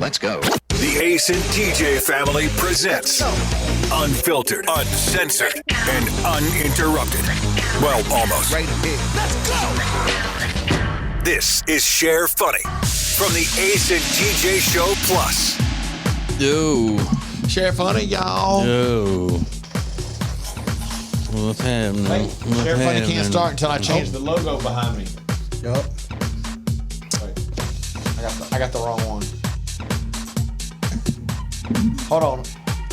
Let's go. The Ace and TJ family presents Unfiltered, Uncensored, and Uninterrupted. Well, almost. Right here. Let's go. This is Share Funny from the Ace and TJ Show Plus. Yo. Share Funny, y'all. Yo. What's happening? Hey, Share Funny can't start until I change the logo behind me. Yup. Wait, I got the wrong one. Hold on.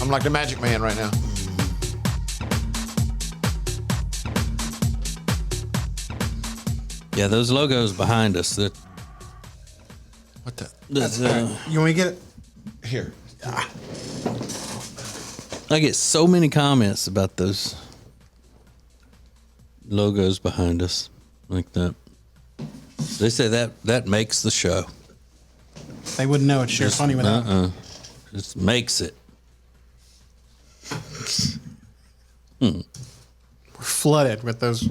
I'm like the Magic Man right now. Yeah, those logos behind us. That What the? You want me to get it? Here. I get so many comments about those logos behind us, like that. They say that makes the show. They wouldn't know it's Share Funny without it. Just makes it. We're flooded with those.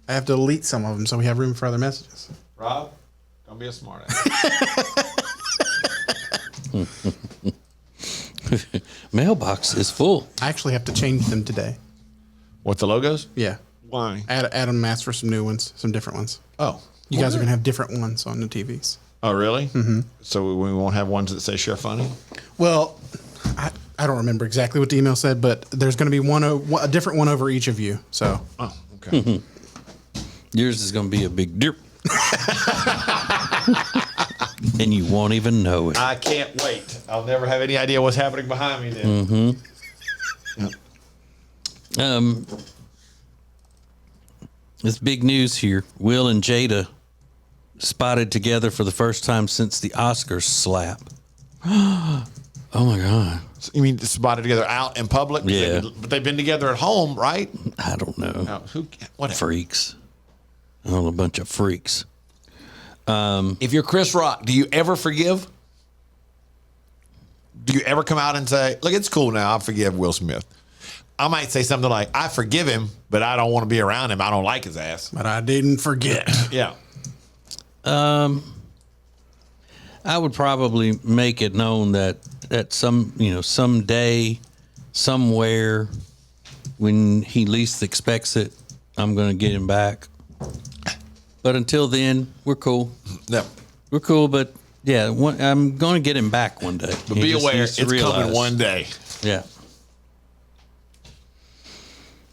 I have to delete some of them so we have room for other messages. Rob, don't be a smart ass. Mailbox is full. I actually have to change them today. What, the logos? Yeah. Why? Adam asked for some new ones, some different ones. Oh. You guys are going to have different ones on the TVs. Oh, really? Mm-hmm. So we won't have ones that say Share Funny? Well, I don't remember exactly what the email said, but there's going to be a different one over each of you. So. Oh, okay. Yours is going to be a big dip. And you won't even know it. I can't wait. I'll never have any idea what's happening behind me then. Mm-hmm. Yep. It's big news here. Will and Jada spotted together for the first time since the Oscars slap. Oh my God. You mean spotted together out in public? Yeah. But they've been together at home, right? I don't know. No, whatever. Freaks. Oh, a bunch of freaks. If you're Chris Rock, do you ever forgive? Do you ever come out and say, look, it's cool now, I forgive Will Smith? I might say something like, I forgive him, but I don't want to be around him. I don't like his ass. But I didn't forget. Yeah. I would probably make it known that at someday, somewhere, when he least expects it, I'm going to get him back. But until then, we're cool. Yep. We're cool, but yeah, I'm going to get him back one day. But be aware, it's coming one day. Yeah.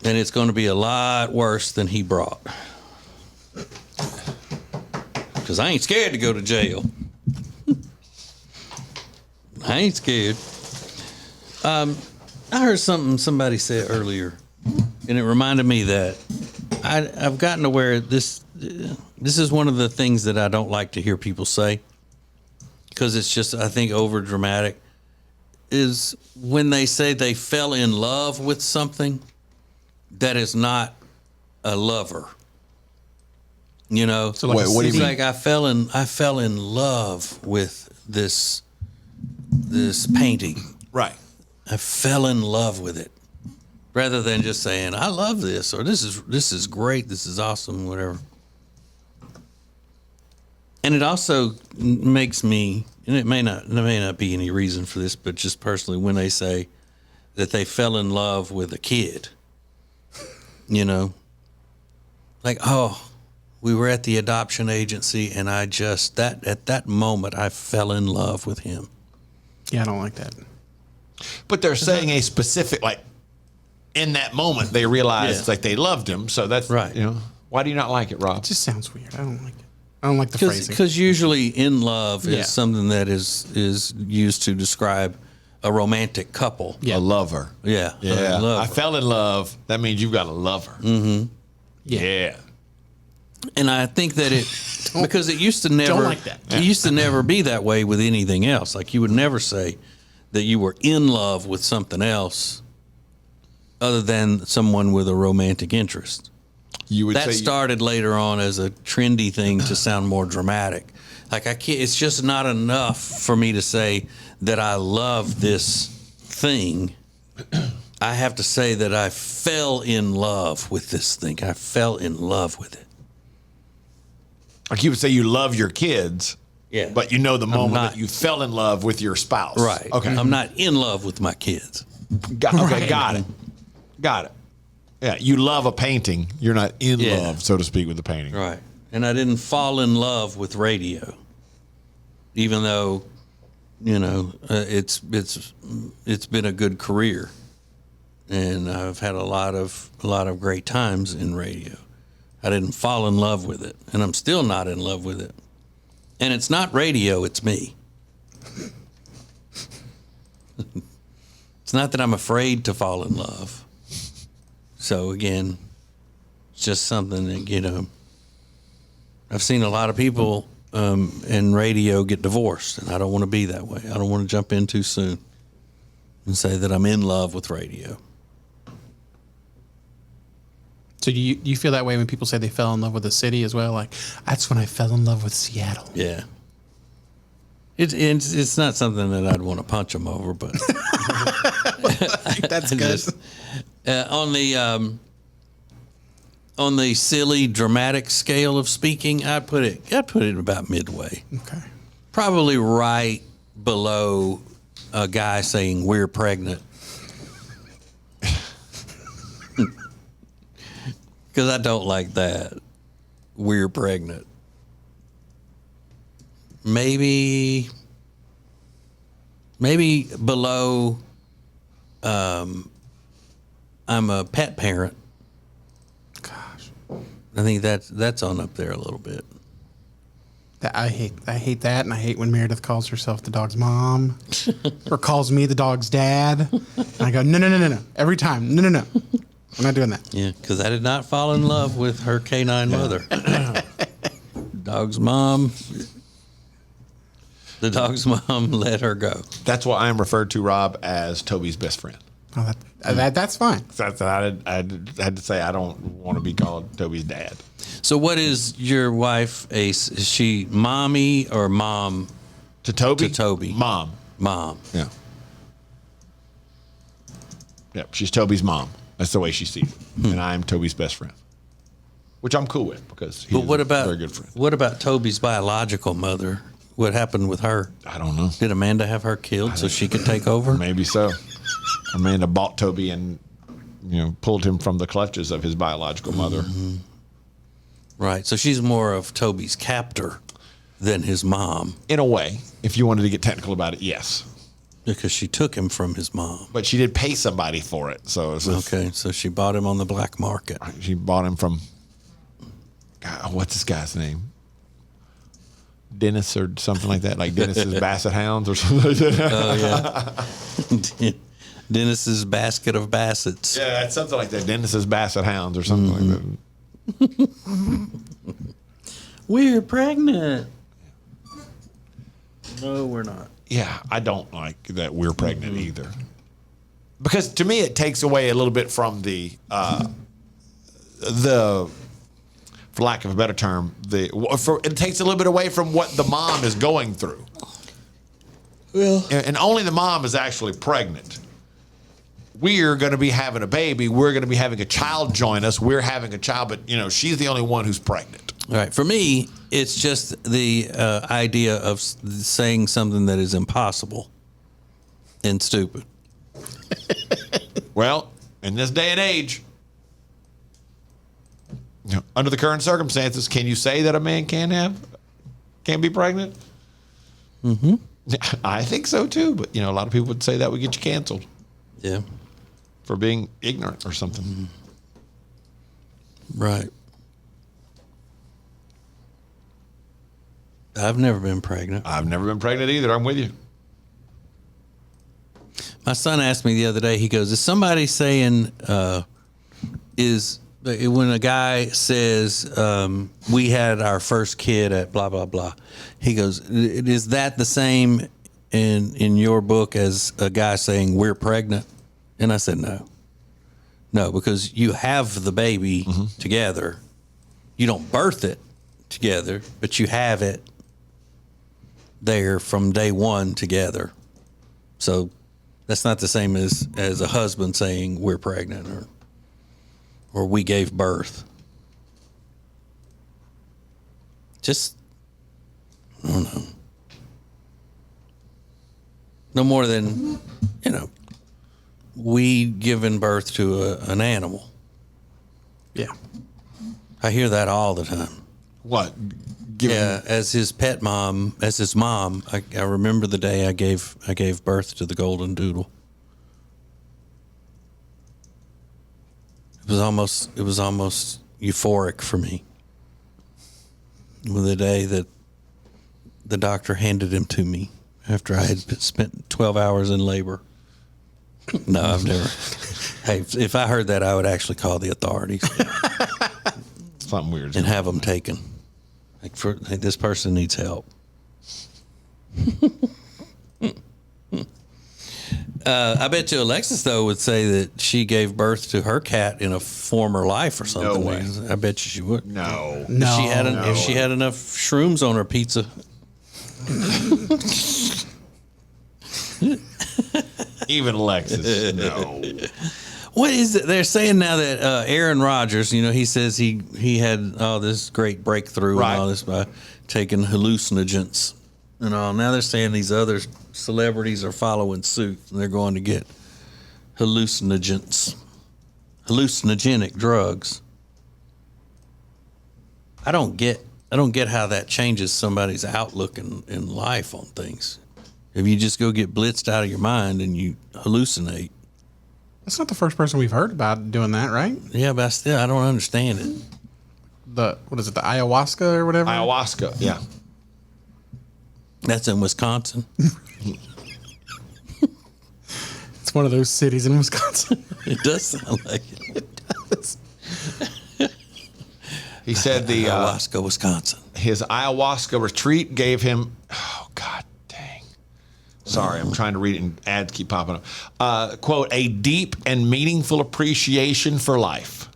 And it's going to be a lot worse than he brought. Because I ain't scared to go to jail. I ain't scared. I heard something somebody said earlier, and it reminded me that I've gotten to where this is one of the things that I don't like to hear people say, because it's just, I think, over dramatic, is when they say they fell in love with something that is not a lover. You know, So like what do you mean? like I fell in love with this painting. Right. I fell in love with it, rather than just saying I love this, or this is great, this is awesome, whatever. And it also makes me, and there may not be any reason for this, but just personally, when they say that they fell in love with a kid, you know, like, oh, we were at the adoption agency, and I just at that moment I fell in love with him. Yeah, I don't like that. But they're saying a specific, like, in that moment, they realized, Yeah. like, they loved him. So that's, Right. you know, why do you not like it, Rob? It just sounds weird. I don't like it. I don't like the phrasing. Because usually in love Yeah. is something that is used to describe a romantic couple. Yeah. A lover. Yeah. Yeah. a lover. I fell in love. That means you've got a lover. Mm-hmm. Yeah. And I think that because it used to never, like that. It used to never be that way with anything else. Like you would never say that you were in love with something else other than someone with a romantic interest. You would That say started later on as a trendy thing to sound more dramatic. Like I can't, it's just not enough for me to say that I love this thing. I have to say that I fell in love with this thing. I fell in love with it. like you would say you love your kids, Yeah. But you know the moment not- that you fell in love with your spouse. Right. Okay. I'm not in love with my kids. Got it. Got it. Yeah. You love a painting. You're not in Yeah. love, so to speak, with the painting. Right. And I didn't fall in love with radio, even though, it's been a good career, and I've had a lot of great times in radio. I didn't fall in love with it, and I'm still not in love with it. And it's not radio, it's me. It's not that I'm afraid to fall in love. So again, it's just something that, I've seen a lot of people in radio get divorced, and I don't want to be that way. I don't want to jump in too soon and say that I'm in love with radio. So do you feel that way when people say they fell in love with the city as well? Like, that's when I fell in love with Seattle. Yeah. It's not something that I'd want to punch them over, but That's good. just, on the silly dramatic scale of speaking, I'd put it about midway. Okay. Probably right below a guy saying we're pregnant. Because I don't like that. We're pregnant. Maybe below I'm a pet parent. Gosh. I think that's on up there a little bit. I hate that, and I hate when Meredith calls herself the dog's mom or calls me the dog's dad. And I go, no. Every time, no. I'm not doing that. Yeah, because I did not fall in love with her canine mother. Dog's mom. The dog's mom let her go. That's why I am referred to, Rob, as Toby's best friend. Oh, that's fine. So I had to say I don't want to be called Toby's dad. So, what is your wife? Is she mommy or mom? To Toby? To Toby. Mom. Mom. Yeah. Yeah, she's Toby's mom. That's the way she sees it. And I am Toby's best friend, which I'm cool with because he's But what a about very good friend. What about Toby's biological mother? What happened with her? I don't know. Did Amanda have her killed so she could take over? Maybe so. Amanda bought Toby and pulled him from the clutches of his biological mother. Mm-hmm. Right. So she's more of Toby's captor than his mom. In a way, if you wanted to get technical about it, yes. Because she took him from his mom. But she did pay somebody for it. So it's Okay, so she bought him on the black market. She bought him from, God, what's this guy's name? Dennis or something like that, like Dennis's Basset Hounds or something like that. Oh, yeah. Dennis's basket of bassets. Yeah, it's something like that. Dennis's Basset Hounds or something like that. We're pregnant. No, we're not. Yeah, I don't like that we're pregnant either. Because to me, it takes away a little bit from the, for lack of a better term, it takes a little bit away from what the mom is going through. Well, And only the mom is actually pregnant. We're going to be having a baby. We're going to be having a child join us. We're having a child, but she's the only one who's pregnant. all right. For me, it's just the idea of saying something that is impossible and stupid. Well, in this day and age, under the current circumstances, can you say that a man can be pregnant? Mm-hmm. I think so too, but a lot of people would say that would get you canceled Yeah. for being ignorant or something. Right. I've never been pregnant. I've never been pregnant either. I'm with you. My son asked me the other day, he goes, is somebody saying, when a guy says, we had our first kid at blah, blah, blah, he goes, is that the same in your book as a guy saying we're pregnant? And I said, no. No, because you have the baby together. You don't birth it together, but you have it there from day one together. So that's not the same as a husband saying we're pregnant or we gave birth. Just, I don't know. No more than, we giving birth to an animal. Yeah. I hear that all the time. What? Yeah, as his mom, I remember the day I gave birth to the golden doodle. It was almost euphoric for me. The day that the doctor handed him to me after I had spent 12 hours in labor. No, I've never. Hey, if I heard that, I would actually call the authorities Something weird. and have them taken. This person needs help. I bet you Alexis, though, would say that she gave birth to her cat in a former life or something. way. I bet you she would. No. If she had enough shrooms on her pizza. Even Alexis. No. What is it? They're saying now that Aaron Rodgers, he says he had all this great breakthrough Right. and all this by taking hallucinogens and all. Now they're saying these other celebrities are following suit and they're going to get hallucinogenic drugs. I don't get how that changes somebody's outlook in life on things. If you just go get blitzed out of your mind and you hallucinate. That's not the first person we've heard about doing that, right? Yeah, but I don't understand it. What is it, the ayahuasca or whatever? Ayahuasca. Yeah. That's in Wisconsin. It's one of those cities in Wisconsin. It does sound like it. He said the Alaska, Wisconsin. his ayahuasca retreat gave him. Oh God, dang! Sorry, I'm trying to read it and ads keep popping up. Quote: a deep and meaningful appreciation for life.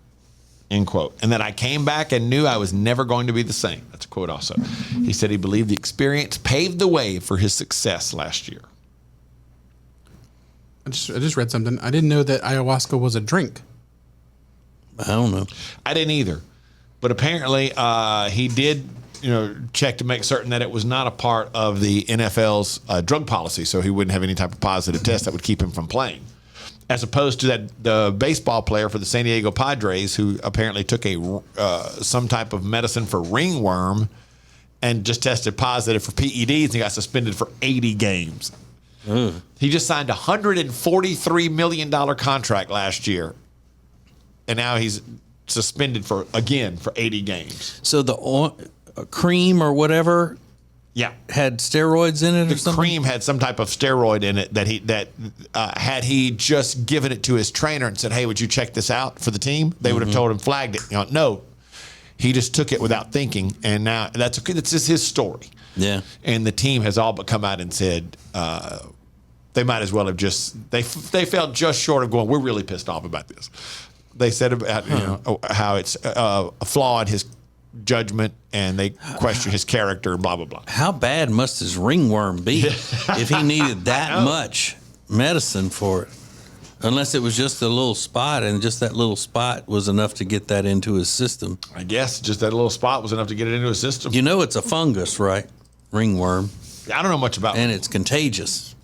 End quote. And then I came back and knew I was never going to be the same. That's a quote also. He said he believed the experience paved the way for his success last year. I just read something. I didn't know that ayahuasca was a drink. I don't know. I didn't either. But apparently he did, check to make certain that it was not a part of the NFL's drug policy, so he wouldn't have any type of positive test that would keep him from playing. As opposed to the baseball player for the San Diego Padres who apparently took some type of medicine for ringworm and just tested positive for PEDs and got suspended for 80 games. He just signed a $143 million contract last year, and now he's suspended for 80 games. So the cream or whatever Yeah. had steroids in it or The something? cream had some type of steroid in it that had he just given it to his trainer and said, "Hey, would you check this out for the team?" They would have told him, flagged it. No, he just took it without thinking, and now that's just his story. Yeah. And the team has all but come out and said they might as well have they felt just short of going, "We're really pissed off about this." They said about how it's flawed his judgment, and they question his character and blah blah blah. How bad must his ringworm be if he needed that much medicine for it? Unless it was just a little spot, and just that little spot was enough to get that into his system. I guess just that little spot was enough to get it into his system. It's a fungus, right? Ringworm. I don't know much about And it's contagious.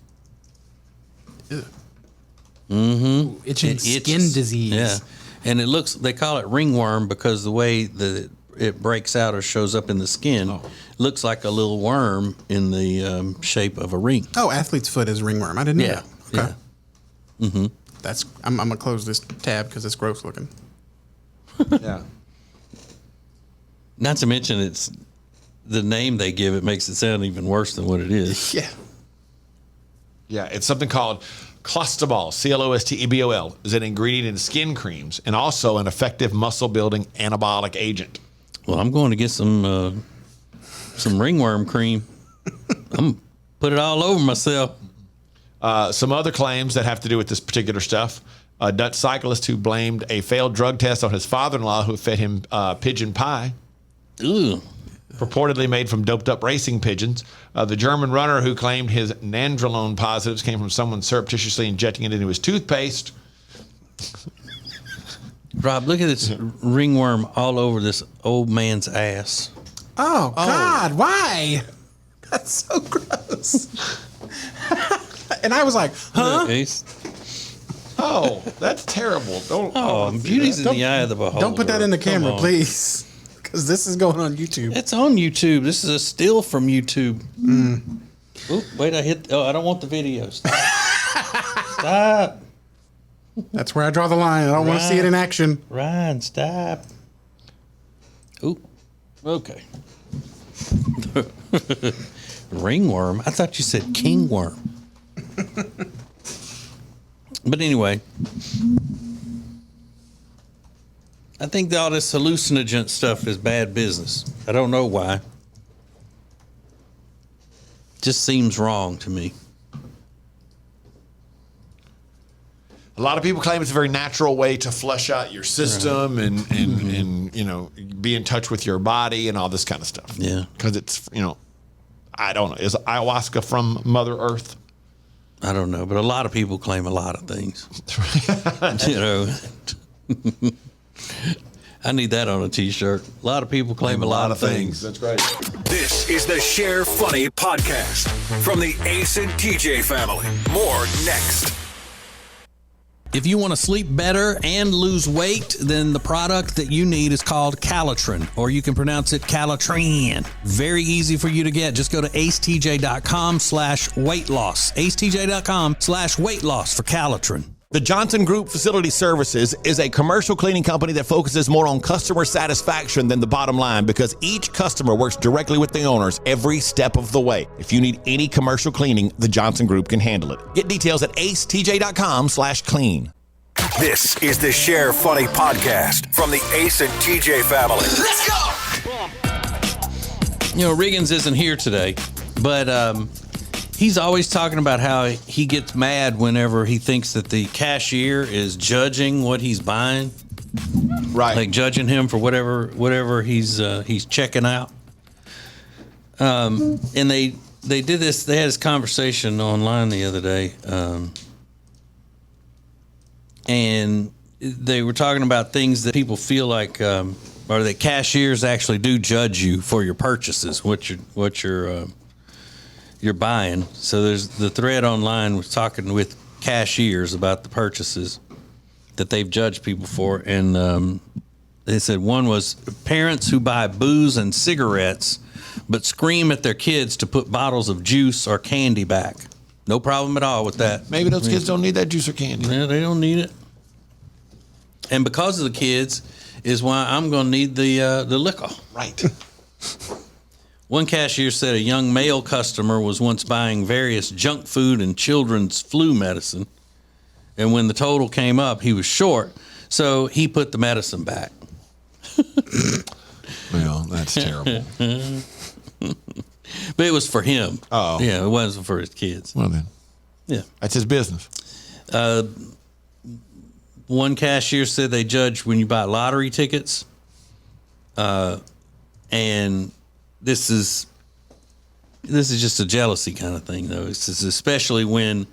Itching It skin itches. disease. Yeah. And they call it ringworm because the way that it breaks out or shows up in the skin looks like a little worm in the shape of a ring. Oh, athlete's foot is ringworm. I didn't know Yeah. that. Okay. That's. I'm gonna close this tab because it's gross looking. Yeah. Not to mention it's the name they give it makes it sound even worse than what it is. Yeah. Yeah, it's something called clostebol, Clostebol, is an ingredient in skin creams and also an effective muscle-building anabolic agent. Well, I'm going to get some ringworm cream. I'm put it all over myself. Some other claims that have to do with this particular stuff. A Dutch cyclist who blamed a failed drug test on his father-in-law who fed him pigeon pie, Ugh. purportedly made from doped-up racing pigeons. The German runner who claimed his nandrolone positives came from someone surreptitiously injecting it into his toothpaste. Rob, look at this ringworm all over this old man's ass. Oh God, why? That's so gross. And I was like, huh? Ace. Oh, that's terrible. Don't. Oh, beauty's in the eye of the beholder. Don't put that in the Come camera, on. please. Because this is going on YouTube. It's on YouTube. This is a still from YouTube. Oop, wait, I don't want the video. Stop. That's where I draw the line. I don't want to see it in action. Ryan, stop. Oop. Okay. Ringworm? I thought you said kingworm. But anyway, I think all this hallucinogen stuff is bad business. I don't know why. Just seems wrong to me. A lot of people claim it's a very natural way to flush out your system and you know, be in touch with your body and all this kind of stuff. Yeah. Because it's, you know, I don't know. Is ayahuasca from Mother Earth? I don't know, but a lot of people claim a lot of things. You know, I need that on a T-shirt. A lot of people claim a lot of things. That's great. This is the Share Funny podcast from the Ace and TJ family. More next. If you want to sleep better and lose weight, then the product that you need is called Calitrin, or you can pronounce it Calitrin. Very easy for you to get. Just go to acetj.com/weight loss. acetj.com/weight loss for Calitrin. The Johnson Group Facility Services is a commercial cleaning company that focuses more on customer satisfaction than the bottom line because each customer works directly with the owners every step of the way. If you need any commercial cleaning, the Johnson Group can handle it. Get details at acetj.com/clean. This is the Share Funny podcast from the Ace and TJ family. Let's go. You know, Riggins isn't here today, but he's always talking about how he gets mad whenever he thinks that the cashier is judging what he's buying, Right. like judging him for whatever he's checking out. And they did this. They had this conversation online the other day, and they were talking about things that people feel like, or that cashiers actually do judge you for your purchases, what you're buying. So there's the thread online was talking with cashiers about the purchases that they've judged people for, and they said one was parents who buy booze and cigarettes but scream at their kids to put bottles of juice or candy back. No problem at all with that. Maybe those kids don't need that juice or candy. Yeah, they don't need it. And because of the kids is why I'm going to need the liquor. Right. One cashier said a young male customer was once buying various junk food and children's flu medicine, and when the total came up, he was short, so he put the medicine back. Well, that's terrible. But it was for him. Oh. Yeah, it wasn't for his kids. Well, then. Yeah. That's his business. One cashier said they judge when you buy lottery tickets, and this is just a jealousy kind of thing, though. It's especially when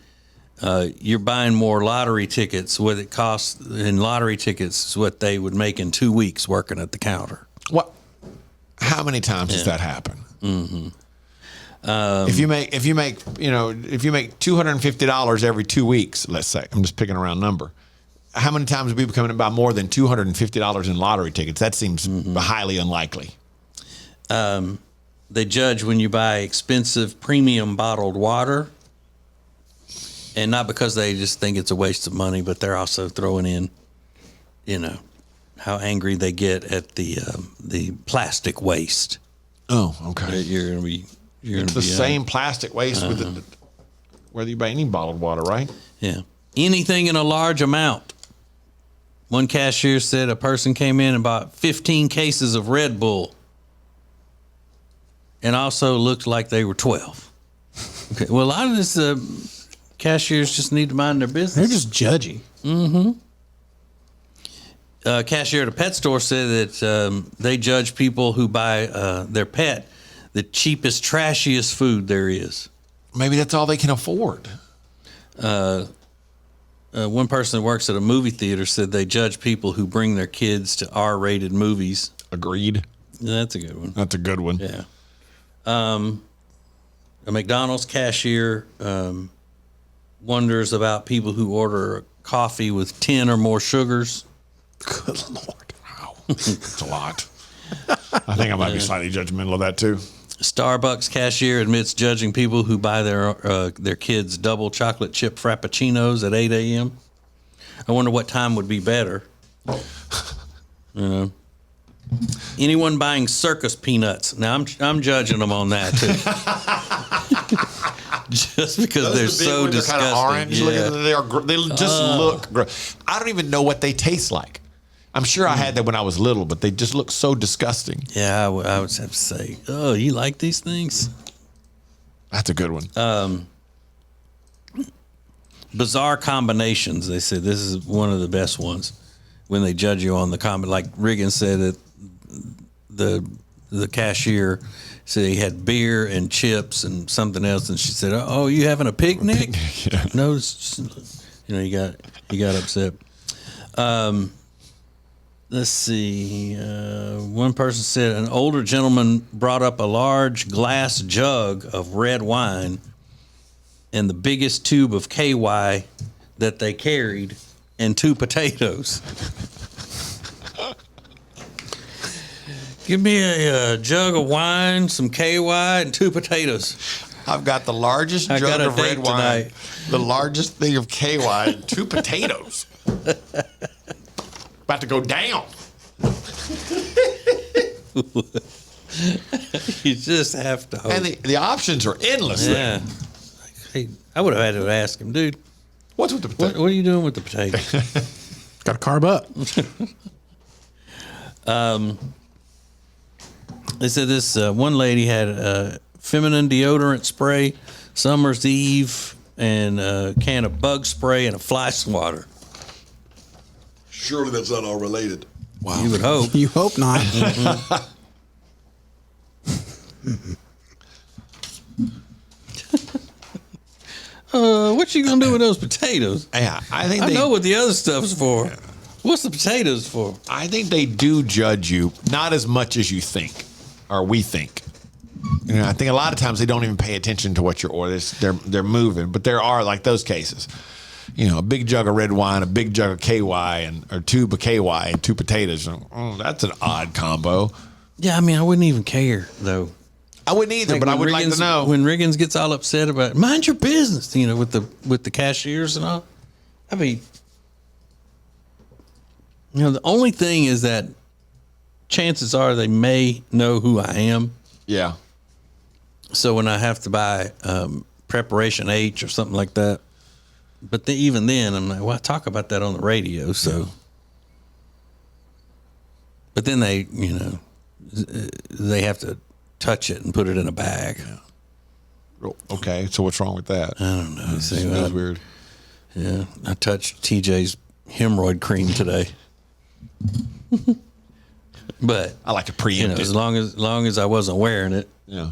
you're buying more lottery tickets. What it costs in lottery tickets is what they would make in 2 weeks working at the counter. What? How many times does that happen? Mm-hmm. If you make $250 every 2 weeks, let's say, I'm just picking a round number. How many times do people come in and buy more than $250 in lottery tickets? That seems highly unlikely. They judge when you buy expensive premium bottled water, and not because they just think it's a waste of money, but they're also throwing in, how angry they get at the plastic waste. Oh, okay. You're gonna be. It's the same plastic waste with whether you buy any bottled water, right? Yeah. Anything in a large amount. One cashier said a person came in and bought 15 cases of Red Bull, and also looked like they were 12. Okay. Well, a lot of this cashiers just need to mind their business. They're just judgy. Mm-hmm. Cashier at a pet store said that they judge people who buy their pet the cheapest, trashiest food there is. Maybe that's all they can afford. One person that works at a movie theater said they judge people who bring their kids to R-rated movies. Agreed. Yeah, that's a good one. That's a good one. Yeah. A McDonald's cashier wonders about people who order coffee with 10 or more sugars. Good Lord. Wow. It's a lot. I think I might be slightly judgmental of that too. Starbucks cashier admits judging people who buy their kids double chocolate chip frappuccinos at 8 a.m. I wonder what time would be better. You know, anyone buying circus peanuts. Now I'm judging them on that too. Just because they're so disgusting. Kind of orange. Yeah. They just look gross. I don't even know what they taste like. I'm sure I had that when I was little, but they just look so disgusting. Yeah, I would have to say, oh, you like these things? That's a good one. Bizarre combinations. They said this is one of the best ones when they judge you on the combo. Like Riggins said that the cashier said he had beer and chips and something else, and she said, "Oh, you having a picnic?" Yeah. No, it's just, he got upset. Let's see. One person said an older gentleman brought up a large glass jug of red wine and the biggest tube of KY that they carried and 2 potatoes. Give me a jug of wine, some KY, and 2 potatoes. I've got the largest I got jug a of red date wine, tonight. the largest thing of KY, and 2 potatoes. About to go down. You just have to hope. And the options are endless there. Yeah. Hey, I would have had to ask him, dude, What's with the what potato? are you doing with the potatoes? Got to carb up. They said this one lady had a feminine deodorant spray, summer's eve, and a can of bug spray and a fly swatter. Surely that's not all related. Wow. You would hope. You hope not. What you gonna do with those potatoes? Yeah, I think I they know what the other stuff's for. What's the potatoes for? I think they do judge you, not as much as you think, or we think. I think a lot of times they don't even pay attention to what you're ordering. They're moving, but there are like those cases. A big jug of red wine, a big jug of KY, or tube of KY and 2 potatoes. Oh, that's an odd combo. Yeah, I mean, I wouldn't even care though. I wouldn't either, but I would like to know. When Riggins gets all upset about mind your business, with the cashiers and all. I mean, the only thing is that chances are they may know who I am. Yeah. So when I have to buy preparation H or something like that, but even then I'm like, well, I talk about that on the radio. So, but then they have to touch it and put it in a bag. Oh, okay, so what's wrong with that? I don't know. That's weird. Yeah, I touched TJ's hemorrhoid cream today. But I like to preempt it. as long as I wasn't wearing it, Yeah.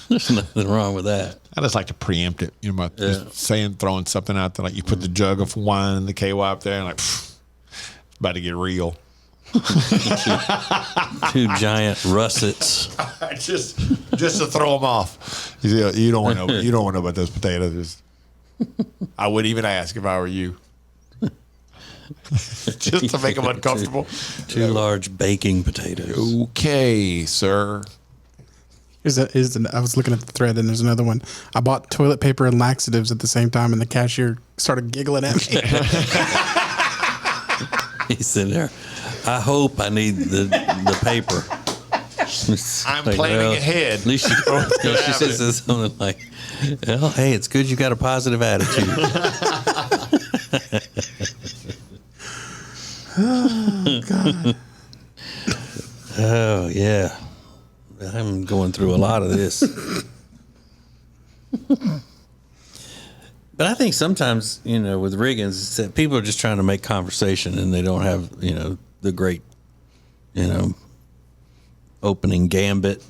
there's nothing wrong with that. I just like to preempt it. About just throwing something out there, like you put the jug of wine and the KY up there, and it's about to get real. 2 giant russets. just to throw them off. You don't want to know. You don't want to know about those potatoes. I wouldn't even ask if I were you. Just to make them uncomfortable. 2 large baking potatoes. Okay, sir. I was looking at the thread, and there's another one. I bought toilet paper and laxatives at the same time, and the cashier started giggling at me. He's sitting there. I hope I need the paper. I'm planning ahead. At least she says something like, well, hey, it's good you got a positive attitude. Oh, God. Oh, yeah. I'm going through a lot of this. But I think sometimes, with Riggins, it's that people are just trying to make conversation and they don't have, the great, opening gambit,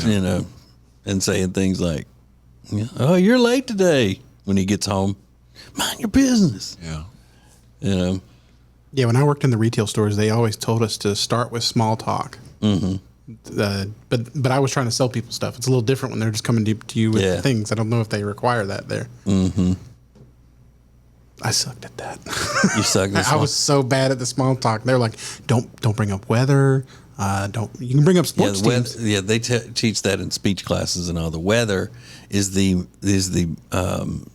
and saying things like, oh, you're late today when he gets home. Mind your business. Yeah. Yeah, when I worked in the retail stores, they always told us to start with small talk. Mm-hmm. But I was trying to sell people stuff. It's a little different when they're just coming to you with things. I don't know if they require that there. Mm-hmm. I sucked at that. You sucked at I was so bad at the small talk. They were like, don't bring up weather. You can bring up sports teams. They teach that in speech classes and all. The weather is the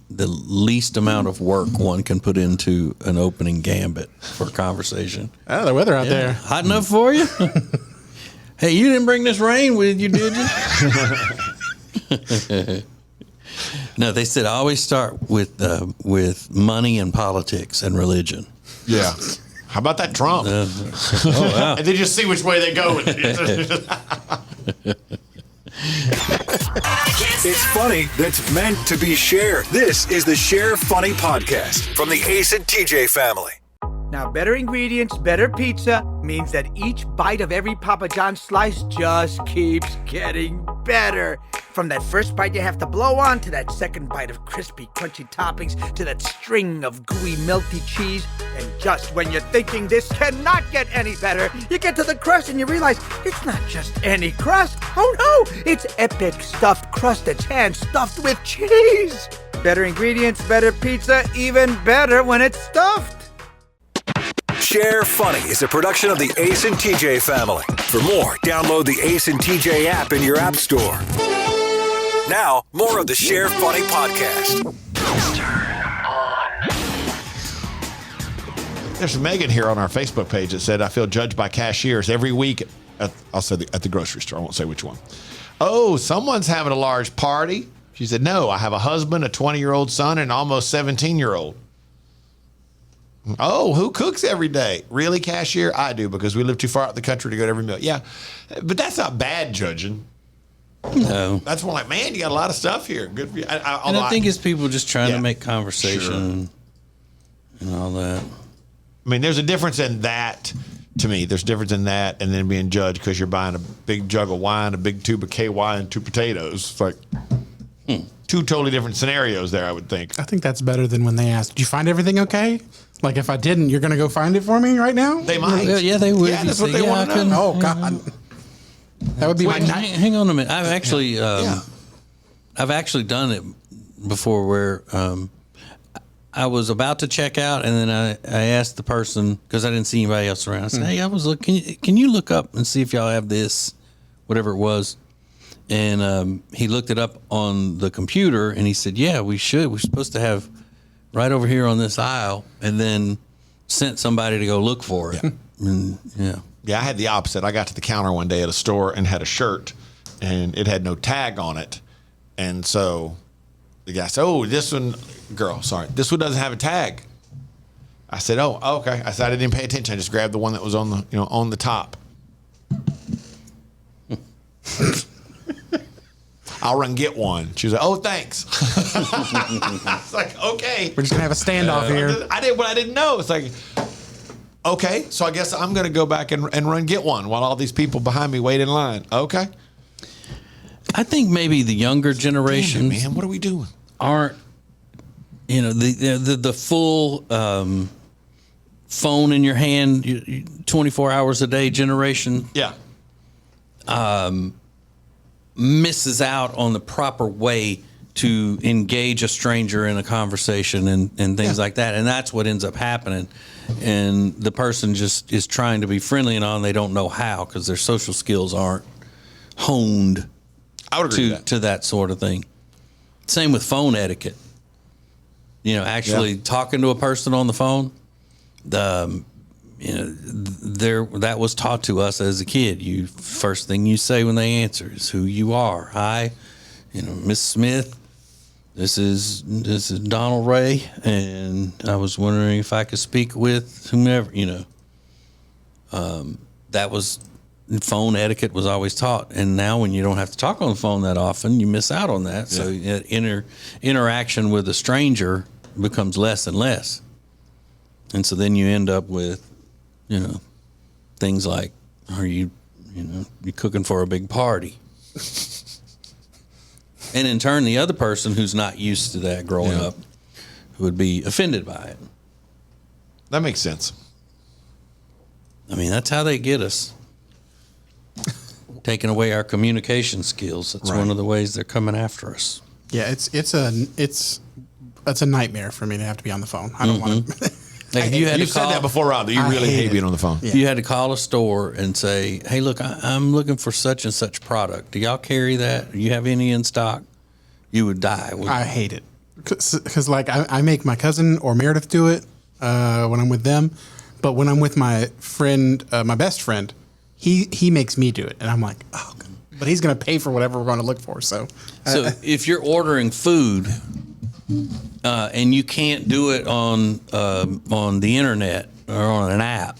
least amount of work one can put into an opening gambit for a conversation. Oh, the weather out there. Hot enough for you? Hey, you didn't bring this rain with you, did you? No, they said always start with money and politics and religion. Yeah. How about that Trump? Oh, wow. And then just see which way they go with it. It's funny that's meant to be shared. This is the Share Funny Podcast from the Ace and TJ family. Now, better ingredients, better pizza means that each bite of every Papa John's slice just keeps getting better. From that first bite you have to blow on, to that second bite of crispy, crunchy toppings, to that string of gooey, melty cheese. And just when you're thinking this cannot get any better, you get to the crust and you realize it's not just any crust. Oh no, it's epic stuffed crust that's hand-stuffed with cheese. Better ingredients, better pizza, even better when it's stuffed. Share Funny is a production of the Ace and TJ family. For more, download the Ace and TJ app in your app store. Now, more of the Share Funny Podcast. There's Megan here on our Facebook page that said, I feel judged by cashiers every week. I'll say at the grocery store. I won't say which one. Oh, someone's having a large party. She said, no, I have a husband, a 20-year-old son, and an almost 17-year-old. Oh, who cooks every day? Really, cashier? I do, because we live too far out the country to go to every meal. Yeah, but that's not bad judging. No. That's more like, man, you got a lot of stuff here. Good for you. I think it's people just trying to make conversation and all that. I mean, there's a difference in that. To me, there's a difference in that and then being judged because you're buying a big jug of wine, a big tube of KY, and 2 potatoes. It's like two totally different scenarios there, I would think. I think that's better than when they ask, did you find everything okay? Like, if I didn't, you're going to go find it for me right now? They might. Yeah, they would. Yeah, that's what they want to know. Oh, God. That would be my night. Hang on a minute. I've actually done it before where I was about to check out, and then I asked the person, because I didn't see anybody else around. I said, hey, I was looking. Can you look up and see if y'all have this, whatever it was? And he looked it up on the computer, and he said, yeah, we should. We're supposed to have right over here on this aisle, and then sent somebody to go look for it. Yeah, I had the opposite. I got to the counter one day at a store and had a shirt, and it had no tag on it. And so the guy said, oh, this one doesn't have a tag. I said, oh, okay. I said, I didn't pay attention. I just grabbed the one that was on the, on the top. I'll run get one. She was like, oh, thanks. I was like, okay. We're just going to have a standoff here. I didn't know. It's like, okay, so I guess I'm going to go back and run get one while all these people behind me wait in line. Okay. I think maybe the younger generation, man, what are we doing? Aren't the full phone in your hand 24 hours a day generation? Yeah. Misses out on the proper way to engage a stranger in a conversation and things like that. And that's what ends up happening. And the person just is trying to be friendly and all, and they don't know how because their social skills aren't honed I would agree to that sort of thing. Same with phone etiquette. Actually talking to a person on the phone, that was taught to us as a kid. First thing you say when they answer is who you are. Hi, Miss Smith. This is Donald Ray, and I was wondering if I could speak with whomever. That was phone etiquette was always taught, and now when you don't have to talk on the phone that often, you miss out on that. So interaction with a stranger becomes less and less, and so then you end up with things like, are you cooking for a big party? And in turn, the other person who's not used to that growing up would be offended by it. That makes sense. I mean, that's how they get us. Taking away our communication skills. That's one of the ways they're coming after us. Yeah, it's that's a nightmare for me to have to be on the phone. I don't want to. Like if you had You to said call, that before, Rob, that you I really hate hate it. being on the phone. if you had to call a store and say, "Hey, look, I'm looking for such and such product. Do y'all carry that? Do you have any in stock?" You would die. I hate it because like I make my cousin or Meredith do it when I'm with them, but when I'm with my friend, my best friend, he makes me do it, and I'm like, oh, God. But he's gonna pay for whatever we're going to look for. So if you're ordering food and you can't do it on the internet or on an app,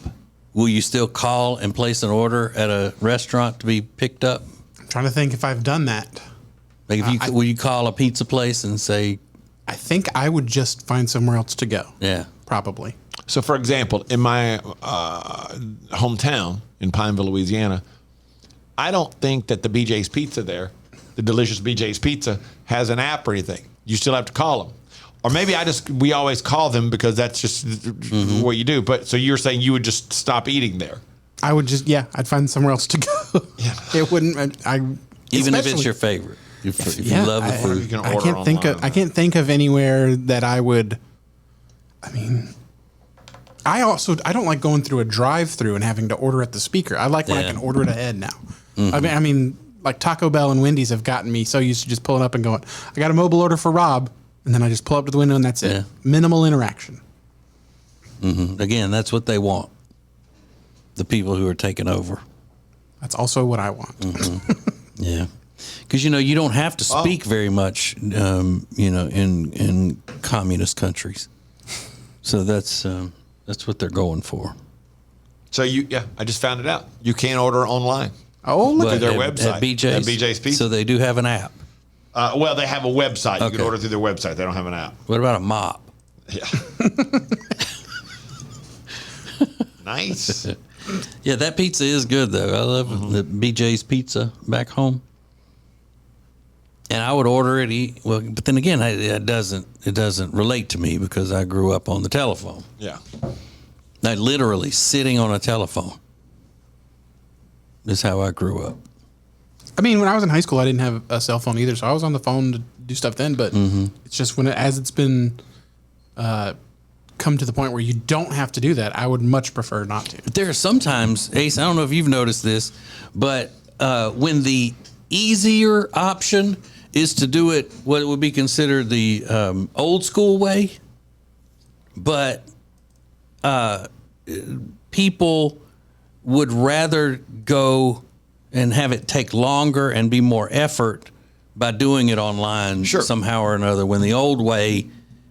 will you still call and place an order at a restaurant to be picked up? I'm trying to think if I've done that. Like will you call a pizza place and say, I think I would just find somewhere else to go. yeah, Probably. So, for example, in my hometown in Pineville, Louisiana, I don't think that the BJ's Pizza there, the delicious BJ's Pizza, has an app or anything. You still have to call them. Or maybe we always call them because that's just what you do. But so you're saying you would just stop eating there? I would just, I'd find somewhere else to go. Yeah. It wouldn't, even if it's especially- your favorite, if you love the Or you food. can I order can't think online. of I can't think of anywhere that I would. I mean, I don't like going through a drive-through and having to order at the speaker. I like when I Yeah. can order it ahead now. I mean, like Taco Bell and Wendy's have gotten me so used to just pulling up and going, I got a mobile order for Rob, and then I just pull up to the window and that's it. Yeah. Minimal interaction. Again, that's what they want. The people who are taking over. That's also what I want. Yeah, because you don't have to speak very much, in communist countries. So that's what they're going for. So I just found it out. You can't order online. Oh, look But at their at website, BJ's, at BJ's Pizza. So they do have an app. Well, they have a website. You can Okay. order through their website. They don't have an app. What about a mop? Yeah. Nice. Yeah, that pizza is good though. I love the BJ's Pizza back home. And I would order it. But then again, it doesn't relate to me because I grew up on the telephone. Yeah. Like literally sitting on a telephone. Is how I grew up. I mean, when I was in high school, I didn't have a cell phone either, so I was on the phone to do stuff then. But it's just as it's been come to the point where you don't have to do that, I would much prefer not to. But there are sometimes, Ace, I don't know if you've noticed this, but when the easier option is to do it what would be considered the old school way, but people would rather go and have it take longer and be more effort by doing it online somehow or another, when the old way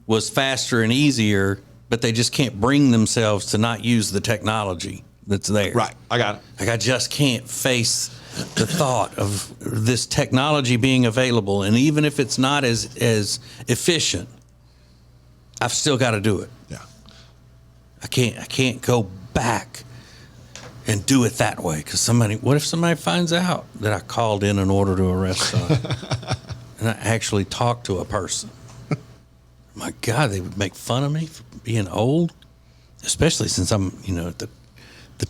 was faster and easier, but they just can't bring themselves to not use the technology that's there. Right. I got it. Like I just can't face the thought of this technology being available, and even if it's not as efficient, I've still got to do it. Yeah. I can't go back and do it that way because what if somebody finds out that I called in an order to a restaurant and I actually talked to a person? My God, they would make fun of me for being old, especially since I'm, at the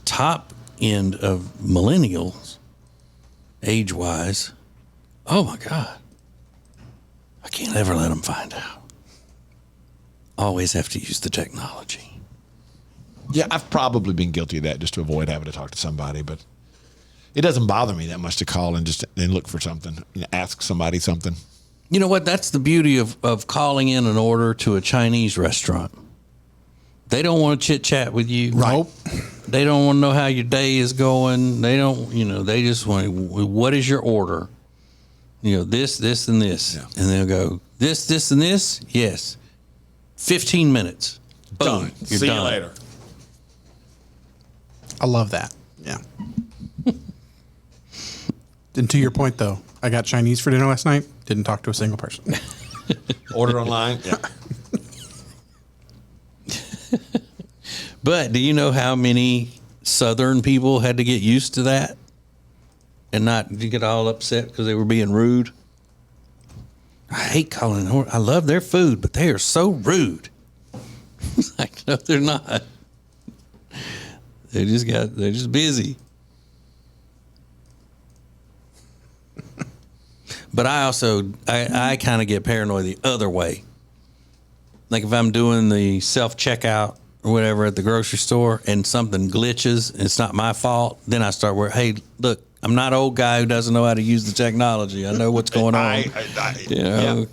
top end of millennials, age-wise. Oh my God, I can't ever let them find out. Always have to use the technology. Yeah, I've probably been guilty of that just to avoid having to talk to somebody, but it doesn't bother me that much to call and just look for something, ask somebody something. You know what? That's the beauty of calling in an order to a Chinese restaurant. They don't want to chit chat with you. Right. They don't want to know how your day is going. They don't, they just want, what is your order? This, and this. Yeah. And they'll go, this, and this? Yes. 15 minutes. Boom. Done. You're See done. you later. I love that. Yeah. And to your point, though, I got Chinese for dinner last night. Didn't talk to a single person. Order online. Yeah. But do you know how many Southern people had to get used to that and not get all upset because they were being rude? I hate calling an order. I love their food, but they are so rude. It's like, no, they're not. They're just busy. But I also, I kind of get paranoid the other way. Like if I'm doing the self-checkout or whatever at the grocery store and something glitches, and it's not my fault, then I start worrying, hey, look, I'm not an old guy who doesn't know how to use the technology. I know what's going on. Yeah.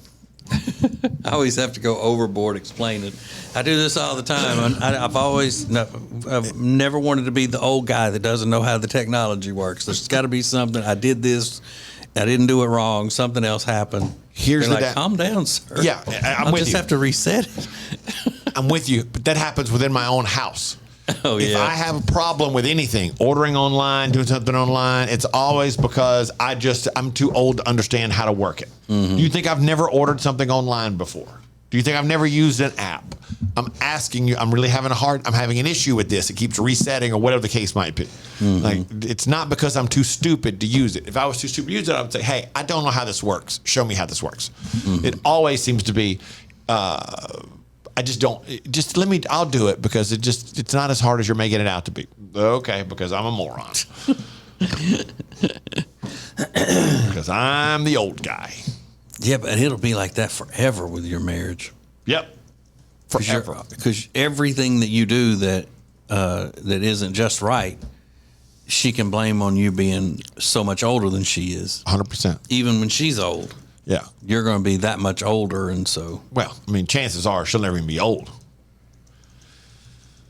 I always have to go overboard explaining. I do this all the time. I've never wanted to be the old guy that doesn't know how the technology works. There's got to be something. I did this. I didn't do it wrong. Something else happened. Here's They're like, calm down, sir. Yeah, I'm I'll with just you. have to reset it. I'm with you, but that happens within my own house. Oh, If yeah. I have a problem with anything, ordering online, doing something online, it's always because I'm too old to understand how to work it. Mm-hmm. Do you think I've never ordered something online before? Do you think I've never used an app? I'm asking you, I'm having an issue with this. It keeps resetting or whatever the case might be. Mm-hmm. Like, it's not because I'm too stupid to use it. If I was too stupid to use it, I would say, hey, I don't know how this works. Show me how this works. Mm-hmm. It always seems to be, I just don't. Just let me. I'll do it because it's not as hard as you're making it out to be. Okay, because I'm a moron. Because I'm the old guy. Yeah, but it'll be like that forever with your marriage. Yep. Forever. Because everything that you do that isn't just right, she can blame on you being so much older than she is. 100%. Even when she's old. Yeah. You're going to be that much older, and so Well, I mean, chances are she'll never even be old,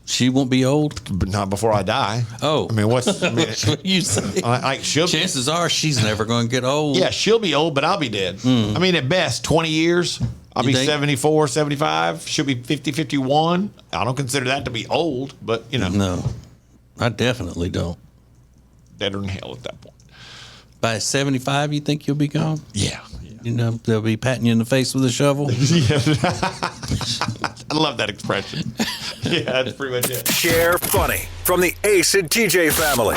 she won't be old. but not before I die. Oh. I mean, That's what you say. Chances are she's never going to get old. Yeah, she'll be old, but I'll be dead. I mean, at best, 20 years. I'll You be think? 74, 75. She'll be 50, 51. I don't consider that to be old, but, No, I definitely don't. deader than hell at that point. By 75, you think you'll be gone? Yeah. You know, they'll be patting you in the face with a shovel. I love that expression. Yeah, that's pretty much it. Share Funny from the Ace and TJ family.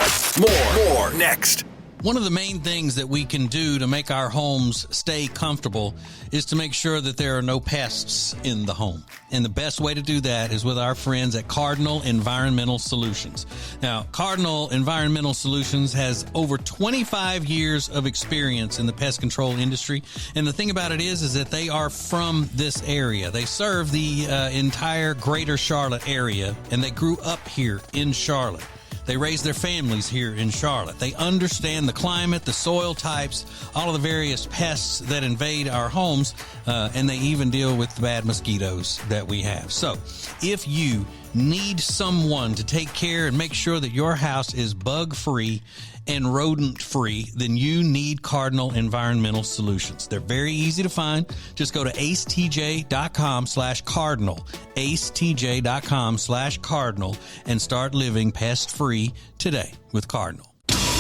More next. One of the main things that we can do to make our homes stay comfortable is to make sure that there are no pests in the home. And the best way to do that is with our friends at Cardinal Environmental Solutions. Now, Cardinal Environmental Solutions has over 25 years of experience in the pest control industry. And the thing about it is that they are from this area. They serve the entire greater Charlotte area, and they grew up here in Charlotte. They raise their families here in Charlotte. They understand the climate, the soil types, all of the various pests that invade our homes, and they even deal with the bad mosquitoes that we have. So if you need someone to take care and make sure that your house is bug-free and rodent-free, then you need Cardinal Environmental Solutions. They're very easy to find. Just go to acetj.com/cardinal, acetj.com/cardinal, and start living pest-free today with Cardinal.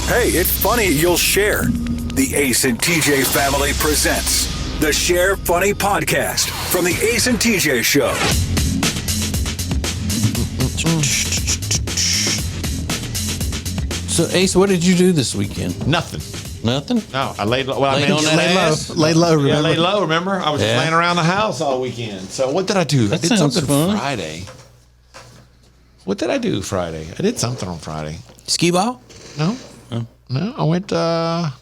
Hey, it's funny you'll share. The Ace and TJ family presents the Share Funny podcast from the Ace and TJ Show. So, Ace, what did you do this weekend? Nothing. Nothing? No, I laid low. Well, Laid I on mentioned that last. ass? Lay low, Yeah, remember? laid low, remember? I was just Yeah. laying around the house all weekend. So what did I do? That I did sounds something fun. Friday. What did I do Friday? I did something on Friday. Ski ball? No. No, I went and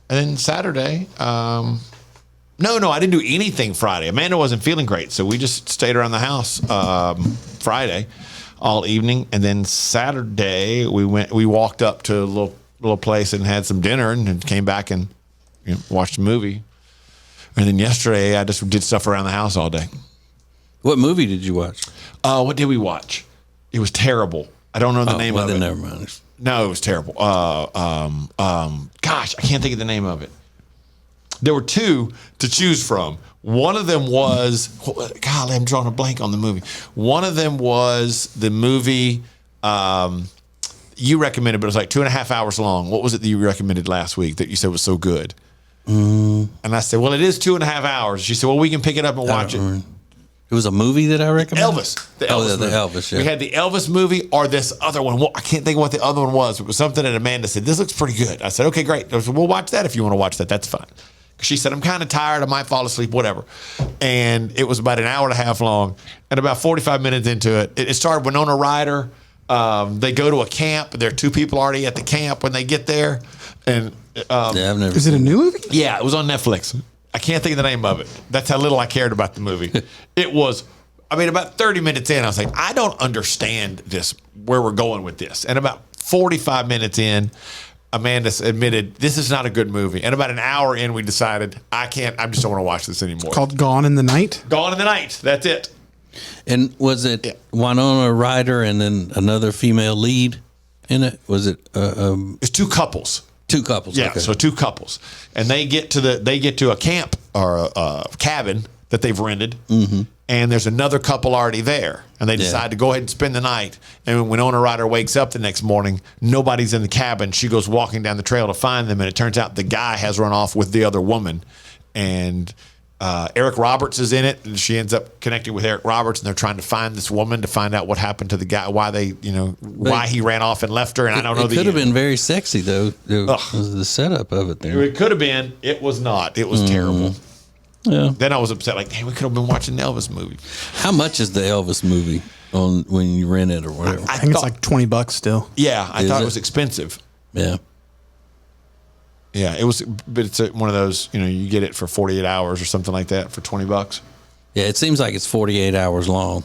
then Saturday. No, I didn't do anything Friday. Amanda wasn't feeling great, so we just stayed around the house Friday all evening, and then Saturday we walked up to a little place and had some dinner, and then came back and watched a movie. And then yesterday I just did stuff around the house all day. What movie did you watch? What did we watch? It was terrible. I don't know the name well, of then it. never mind. No, it was terrible. Gosh, I can't think of the name of it. There were two to choose from. One of them was, golly, I'm drawing a blank on the movie. One of them was the movie you recommended, but it was like 2.5 hours long. What was it that you recommended last week that you said was so good? And I said, well, it is 2.5 hours. She said, well, we can pick it up and watch it. It was a movie that I recommended? Elvis. The Elvis movie. Elvis, yeah. We had the Elvis movie or this other one. Well, I can't think of what the other one was. It was something that Amanda said, this looks pretty good. I said, okay, great. I said, we'll watch that if you want to watch that. That's fine. She said, I'm kind of tired. I might fall asleep, whatever. And it was about an hour and a half long. And about 45 minutes into it, it started Winona Ryder. They go to a camp. There are two people already at the camp when they get there. And Yeah, I've never Is it a new movie? yeah, it was on Netflix. I can't think of the name of it. That's how little I cared about the movie. It was I mean, about 30 minutes in, I was like, I don't understand this, where we're going with this. And about 45 minutes in, Amanda admitted this is not a good movie. And about an hour in, we decided I just don't want to watch this anymore. Called Gone in the Night. Gone in the Night. That's it. And was it Winona Ryder and then another female lead in it? Was it? It's two couples. Two couples. Yeah, okay. so two couples, and they get to a camp or a cabin that they've rented, and there's another couple already there, and they decide to go ahead and spend the night. And when Winona Ryder wakes up the next morning, nobody's in the cabin. She goes walking down the trail to find them, and it turns out the guy has run off with the other woman, and Eric Roberts is in it, and she ends up connecting with Eric Roberts, and they're trying to find this woman to find out what happened to the guy, why he ran off and left her. And I don't know. It could have been very sexy though. The setup of it there. It could have been. It was not. It was terrible. Yeah. Then I was upset. Like, hey, we could have been watching the Elvis movie. How much is the Elvis movie on when you rent it or whatever? I think it's like $20 still. Yeah, I Is thought it? it was expensive. Yeah. Yeah, it was, but it's one of those. You get it for 48 hours or something like that for $20. Yeah, it seems like it's 48 hours long.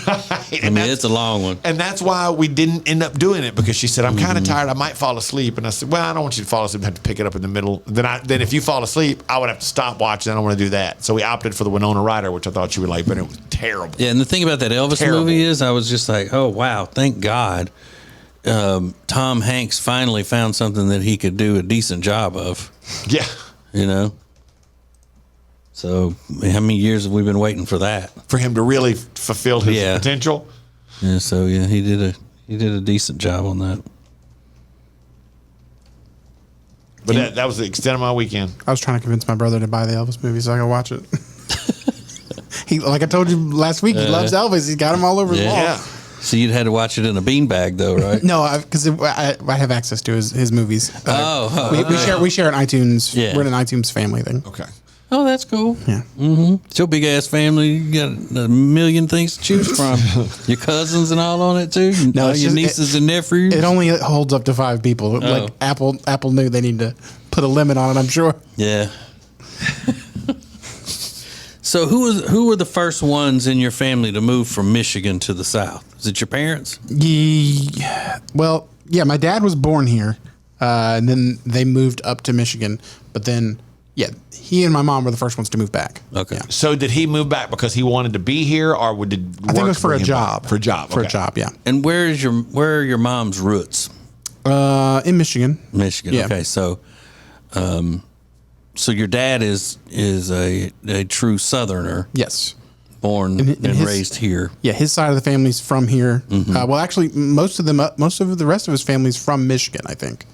Right. I mean, it's a long one. And that's why we didn't end up doing it, because she said, I'm kind of tired. I might fall asleep. And I said, well, I don't want you to fall asleep and have to pick it up in the middle. Then if you fall asleep, I would have to stop watching. I don't want to do that. So we opted for the Winona Ryder, which I thought you would like, but it was terrible. Yeah, and the thing about that Elvis Terrible. movie is I was just like, oh, wow, thank God Tom Hanks finally found something that he could do a decent job of, Yeah. So how many years have we been waiting for that? For him to really fulfill his potential. Yeah, so yeah, he did a decent job on that. But that was the extent of my weekend. I was trying to convince my brother to buy the Elvis movie so I could watch it. Like I told you last week, he loves Elvis. He's got him all over his wall. Yeah. So you'd had to watch it in a beanbag, though, right? No, because I have access to his movies. We share an iTunes. Yeah. We're in an iTunes family thing. Okay. Oh, that's cool. Yeah. It's your big ass family. You got a million things to choose from. Your cousins and all on it too. No, it's your just- nieces and nephews. It only holds up to 5 people. Like Apple knew they need to put a limit on it, I'm sure. Yeah. So who were the first ones in your family to move from Michigan to the South? Is it your parents? Well, my dad was born here, and then they moved up to Michigan. But then, he and my mom were the first ones to move back. Okay. Yeah. So did he move back because he wanted to be here, or I think it was for a job. For a job. For okay. a job, yeah. And where are your mom's roots? In Michigan. Michigan. Yeah. Okay. So, so your dad is a true Southerner, Yes. born And and his- raised here. Yeah, his side of the family's from here. Well, actually, most of the rest of his family's from Michigan, I think.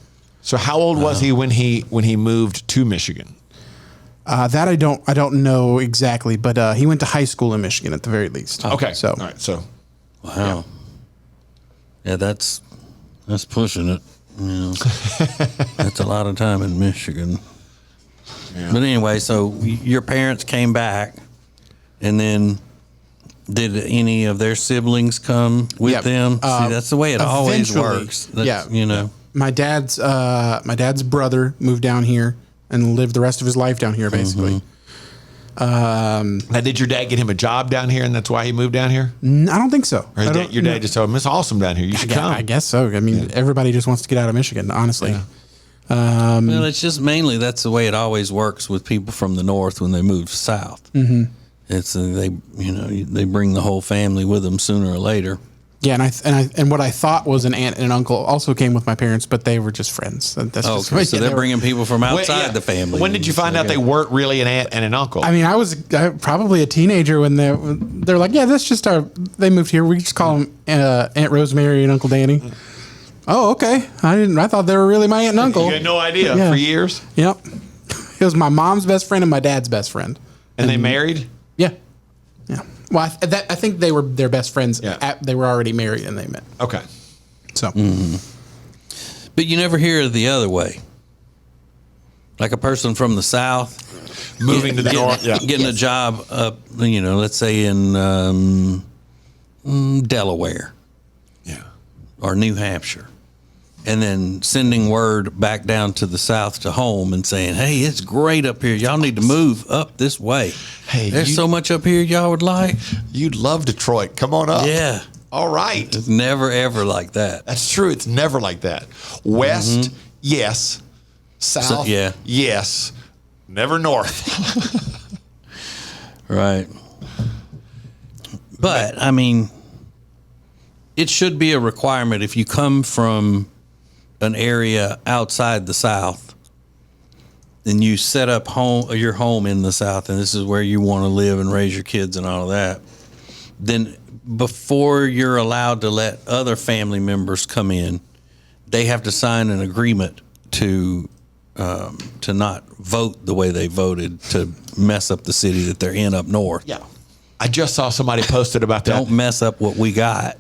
So how old was he when he moved to Michigan? That I don't know exactly, but he went to high school in Michigan at the very least. Okay. So All right. So Wow. Yeah, that's pushing it. That's a lot of time in Michigan. Yeah. But anyway, so your parents came back, and then did any of their siblings come with Yeah. them? See, that's the way it always eventually, works. That's, my dad's brother moved down here and lived the rest of his life down here, basically. now, did your dad get him a job down here, and that's why he moved down here? I don't think so. Or your dad just told him it's awesome down here. You should come. I guess so. I mean, everybody just wants to get out of Michigan, honestly. Well, it's just mainly that's the way it always works with people from the north when they move south. Mm-hmm. It's they bring the whole family with them sooner or later. Yeah, and what I thought was an aunt and an uncle also came with my parents, but they were just friends. That's just the way So they they're were. bringing people from When- outside yeah. the family. When did you find out they weren't really an aunt and an uncle? I mean, I was probably a teenager when they're like, yeah, that's just they moved here. We just call them Aunt Rosemary and Uncle Danny. Oh, okay. I thought they were really my aunt and uncle. You had no idea Yeah. for years? Yep. It was my mom's best friend and my dad's best friend. And they married? Yeah. Yeah. Well, I think they were their best friends. Yeah. They were already married and they met. Okay. So. But you never hear it the other way. Like a person from the south Moving to the north. Yeah. getting a job up, let's say in Delaware Yeah. or New Hampshire. and then sending word back down to the south to home and saying, hey, it's great up here. Y'all need to move up this way. Hey, there's so much up here y'all would like. You'd love Detroit. Come on up. Yeah. All right. It's never, ever like that. That's true. It's never like that. West, yes. South, yeah. Yes. Never north. Right. But, I mean, it should be a requirement if you come from an area outside the South and you set up your home in the South, and this is where you want to live and raise your kids and all of that, then before you're allowed to let other family members come in, they have to sign an agreement to not vote the way they voted to mess up the city that they're in up north. Yeah. I just saw somebody posted about that. Don't mess up what we got.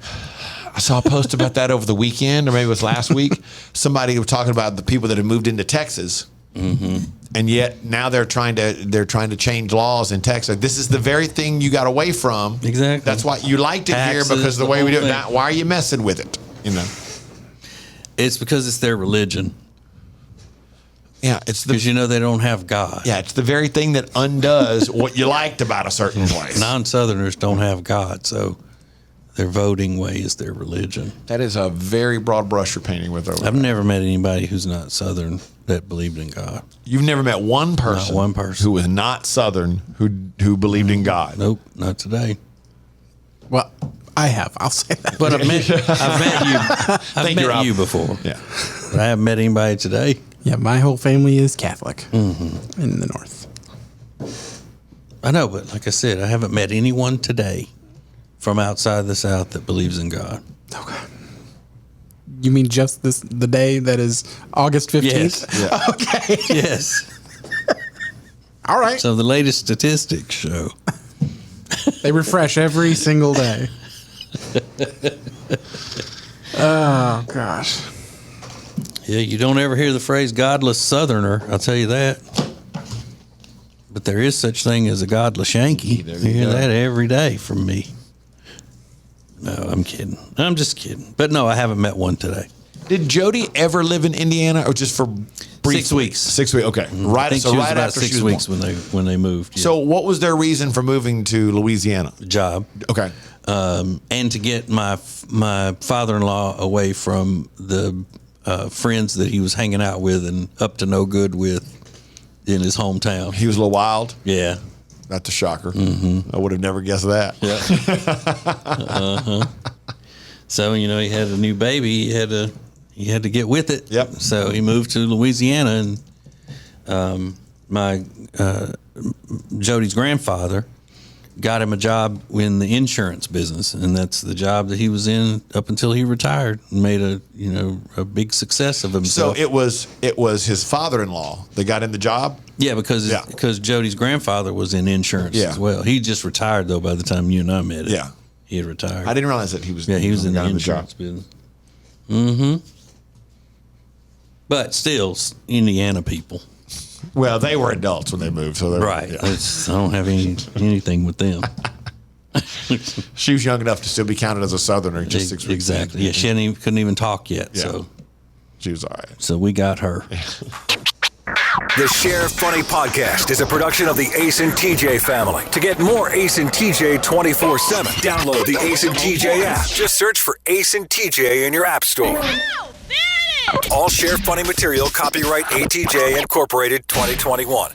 I saw a post about that over the weekend, or maybe it was last week. Somebody was talking about the people that have moved into Texas, and yet now they're trying to change laws in Texas. This is the very thing you got away from. Exactly. That's why you liked it Taxes, here, because the way we do it thing. now. Why are you messing with it? You know. It's because it's their religion. Yeah, it's Because the they don't have God. it's the very thing that undoes what you liked about a certain place. Non-Southerners don't have God, so their voting way is their religion. That is a very broad brush you're painting with over I've there. never met anybody who's not Southern that believed in God. You've never met one person, one person. who was not Southern who believed in God. Nope, not today. Well, I have. I'll say that. But I've met you. I've you, Rob. met you before. Yeah. But I haven't met anybody today. Yeah, my whole family is Catholic in the North. I know, but like I said, I haven't met anyone today from outside the South that believes in God. Okay. You mean just the day that is August 15th? Yes. Yeah. Okay. Yes. All right. So the latest statistics show. They refresh every single day. Oh, gosh. Yeah, you don't ever hear the phrase godless Southerner, I'll tell you that. But there is such thing as a godless Yankee. There You you hear go. that every day from me. No, I'm kidding. I'm just kidding. But no, I haven't met one today. Did Jody ever live in Indiana, or just for brief 6 weeks. 6 weeks. Okay. I Right. think So she was right about after 6 she was weeks born. when they moved. Yeah. So what was their reason for moving to Louisiana? job. Okay. And to get my father-in-law away from the friends that he was hanging out with and up to no good with in his hometown. He was a little wild. Yeah. That's a shocker. I would have never guessed that. Yeah. So he had a new baby. He had to get with it. Yep. So he moved to Louisiana, and my Jody's grandfather got him a job in the insurance business, and that's the job that he was in up until he retired and made a big success of So himself. it was his father-in-law that got him the job. Yeah, because Jody's grandfather was in insurance Yeah. as well. He just retired though by the time you and I met. Yeah. He had retired. I didn't realize that he was. Yeah, he was in the got him insurance business. Mm-hmm. But still, Indiana people. Well, they were adults when they moved, so they were, Right. yeah. I don't have anything with them. She was young enough to still be counted as a Southerner. Just 6 weeks. Exactly. Yeah, she couldn't even talk yet. Yeah. She was all right. So we got her. The Share Funny Podcast is a production of the Ace and TJ family. To get more Ace and TJ 24/7, download the Ace and TJ app. Just search for Ace and TJ in your app store. All Share Funny material copyright ATJ Incorporated 2021.